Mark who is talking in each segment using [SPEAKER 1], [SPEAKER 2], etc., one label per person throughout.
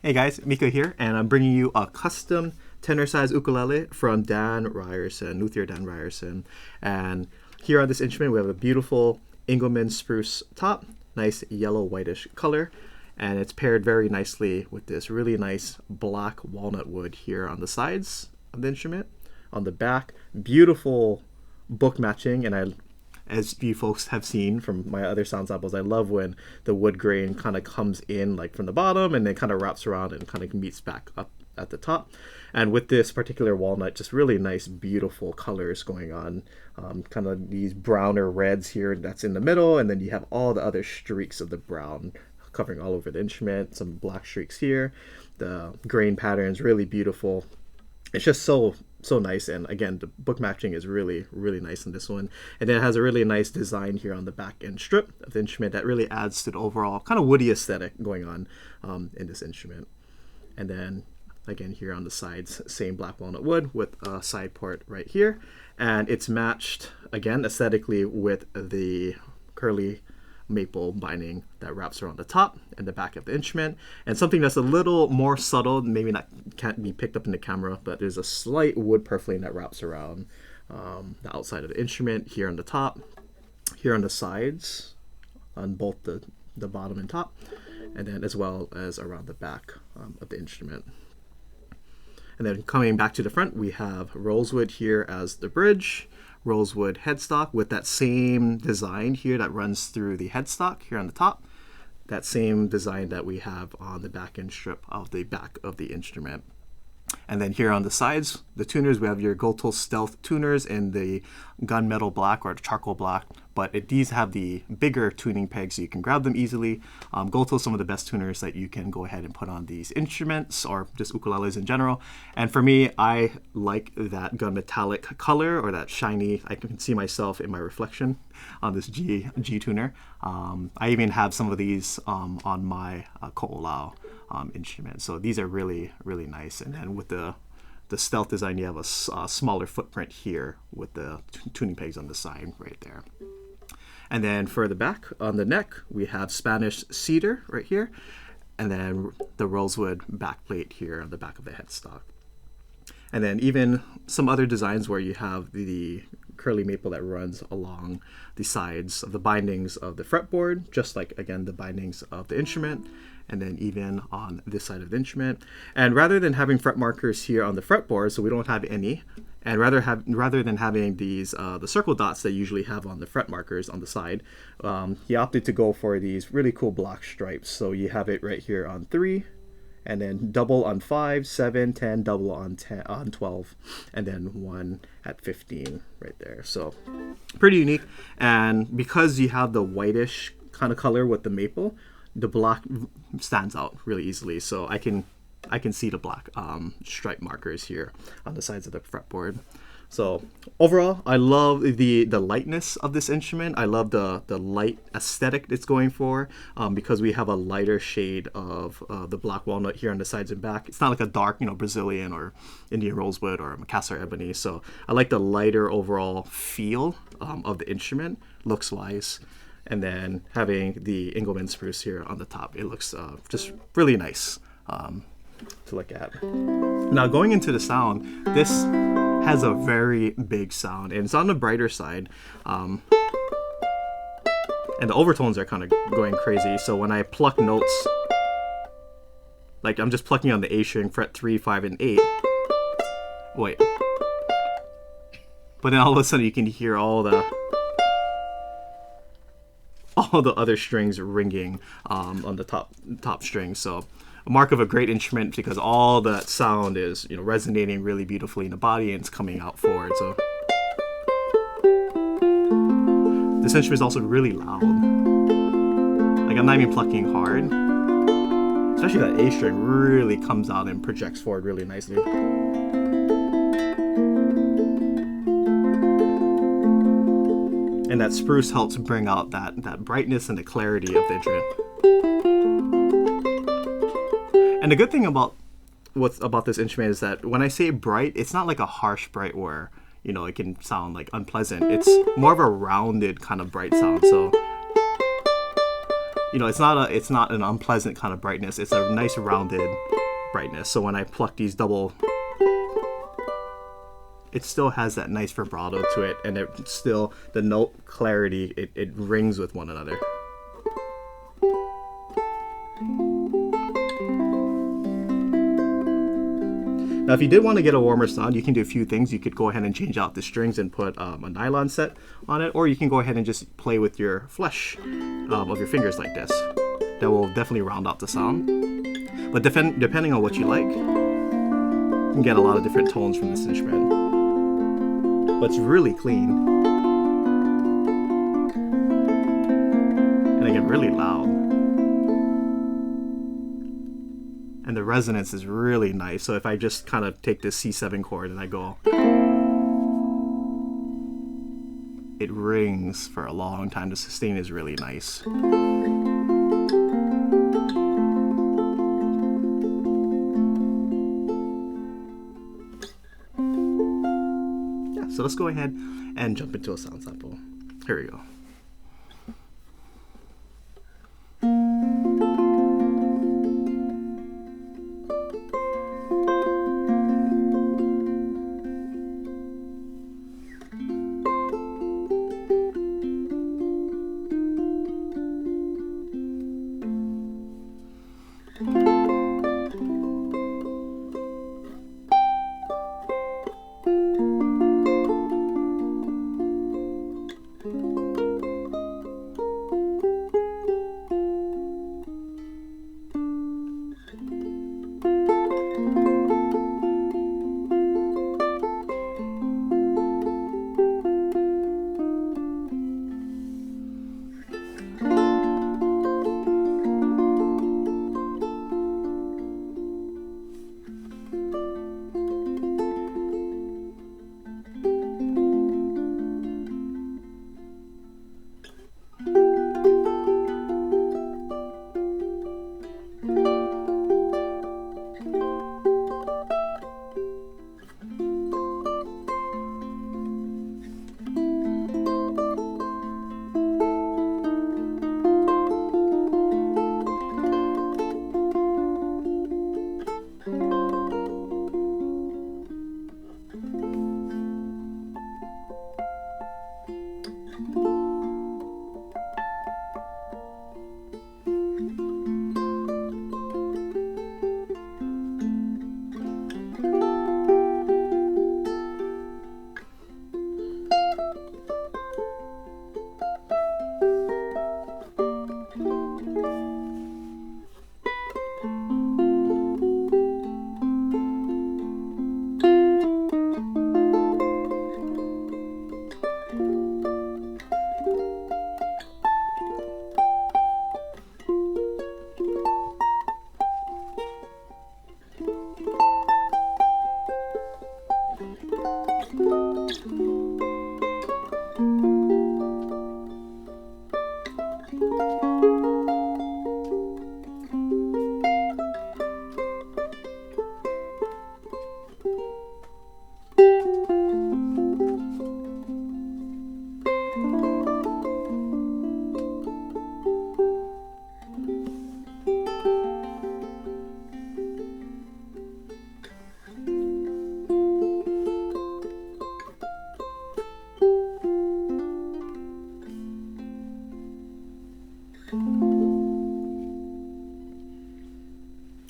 [SPEAKER 1] Hey guys, Mika here, and I'm bringing you a custom tenor size ukulele from Ryerson, luthier Ryerson. And here on this instrument, we have a beautiful Engelmann spruce top, nice yellow whitish color, and it's paired very nicely with this really nice black walnut wood here on the sides of the instrument. On the back, beautiful book matching, and as you folks have seen from my other sound samples, I love when the wood grain kind of comes in like from the bottom and then kind of wraps around and kind of meets back up at the top. And with this particular walnut, just really nice, beautiful colors going on. Kind of these browner reds here that's in the middle, and then you have all the other streaks of the brown covering all over the instrument, some black streaks here. The grain patterns really beautiful. It's just so nice, and again, the book matching is really nice in this one. And then it has a really nice design here on the back end strip of the instrument that really adds to the overall kind of woody aesthetic going on in this instrument. And then again here on the sides, same black walnut wood with a side port right here, and it's matched again aesthetically with the curly maple binding that wraps around the top and the back of the instrument. And something that's a little more subtle, maybe can't be picked up in the camera, but there's a slight wood purfling that wraps around the outside of the instrument here on the top, here on the sides, on both the bottom and top, and then as well as around the back of the instrument. And then coming back to the front, we have rosewood here as the bridge, rosewood headstock with that same design here that runs through the headstock here on the top, that same design that we have on the back end strip of the back of the instrument. And then here on the sides, the tuners, we have your Gold Stealth tuners in the gunmetal black or charcoal black, but these have the bigger tuning pegs so you can grab them easily. Gold is some of the best tuners that you can go ahead and put on these instruments or just ukuleles in general. And for me, I like that gunmetallic color or that shiny. I can see myself in my reflection on this G tuner. I even have some of these on my ko'olau instrument. So these are really nice. And then with the stealth design, you have a smaller footprint here with the tuning pegs on the side right there. And then for the back, on the neck, we have Spanish cedar right here, and then the rosewood backplate here on the back of the headstock. And then even some other designs where you have the curly maple that runs along the sides of the bindings of the fretboard, just like, again, the bindings of the instrument, and then even on this side of the instrument. And rather than having fret markers here on the fretboard, so we don't have any, and rather than having these the circle dots that you usually have on the fret markers on the side, he opted to go for these really cool block stripes. So you have it right here on 3, and then double on 5, 7, 10, double on 10, on 12, and then 1 at 15 right there. So pretty unique. And because you have the whitish kind of color with the maple, the black stands out really easily. So I can see the black stripe markers here on the sides of the fretboard. So overall, I love the lightness of this instrument. I love the light aesthetic it's going for because we have a lighter shade of the black walnut here on the sides and back. It's not like a dark, Brazilian or Indian rosewood or Macassar ebony. So I like the lighter overall feel of the instrument, looks-wise. And then having the Engelmann spruce here on the top, it looks just really nice to look at. Now going into the sound, this has a very big sound, and it's on the brighter side. And the overtones are kind of going crazy. So when I pluck notes, like I'm just plucking on the A string, fret 3, 5, and 8. Wait. But then all of a sudden you can hear all the other strings ringing on the top string. So a mark of a great instrument because all that sound is resonating really beautifully in the body and it's coming out forward. So this instrument is also really loud. Like I'm not even plucking hard. Especially that A string really comes out and projects forward really nicely. And that spruce helps bring out that brightness and the clarity of the instrument. And the good thing about this instrument is that when I say bright, it's not like a harsh bright where it can sound like unpleasant. It's more of a rounded kind of bright sound. So it's not an unpleasant kind of brightness. It's a nice rounded brightness. So when I pluck these double, it still has that nice vibrato to it, and it still, the note clarity, it rings with one another. Now, if you did want to get a warmer sound, you can do a few things. You could go ahead and change out the strings and put a nylon set on it, or you can go ahead and just play with your flesh of your fingers like this. That will definitely round out the sound. But depending on what you like, you can get a lot of different tones from this instrument. But it's really clean. And again, really loud. And the resonance is really nice. So if I just kind of take this C7 chord and I go, it rings for a long time. The sustain is really nice. Yeah, so let's go ahead and jump into a sound sample. Here we go.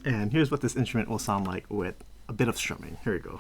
[SPEAKER 1] And here's what this instrument will sound like with a bit of strumming. Here we go.